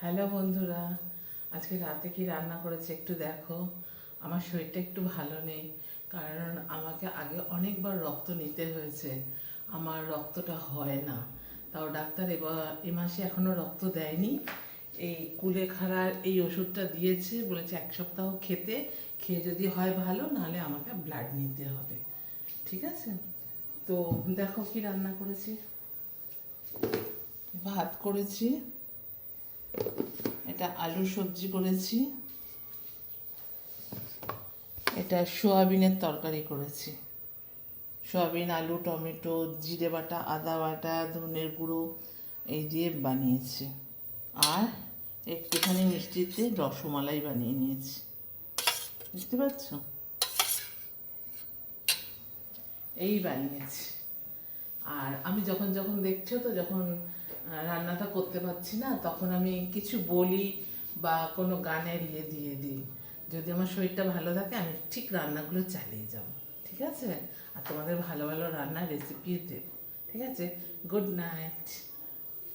Hello বন্ধুরা, আজকে রাতে কি রান্না করেছি একটু দেখো। আমার শরীরটা একটু ভালো নেই, কারণ আমাকে আগে অনেকবার রক্ত নিতে হয়েছে। আমার রক্তটা হয় না, তাও ডাক্তার এ মাসে এখনও রক্ত দেয়নি। এই কুলেখাড়ার এই ওষুধটা দিয়েছে, বলেছে 1 সপ্তাহ খেতে, খেয়ে যদি হয় ভালো, নাহলে আমাকে ব্লাড নিতে হবে। ঠিক আছে, তো দেখো কি রান্না করেছি। ভাত করেছি, এটা আলু সবজি করেছি, এটা সোয়াবিনের তরকারি করেছি। সোয়াবিন, আলু, টমেটো, জিরে বাটা, আদা বাটা, ধনের গুঁড়ো এই দিয়ে বানিয়েছি। আর একটুখানি মিষ্টিতে রসমালাই বানিয়ে নিয়েছি। বুঝতে পারছো? এই বানিয়েছি। আর আমি যখন যখন দেখছো তো, যখন রান্নাটা করতে পারছি না, তখন আমি কিছু বলি বা কোনো গানের দিয়ে দিই। যদি আমার শরীরটা ভালো থাকে, আমি ঠিক রান্নাগুলো চালিয়ে যাব। ঠিক আছে? আর তোমাদের ভালো ভালো রান্নার রেসিপিও দেবো। ঠিক আছে? Good night.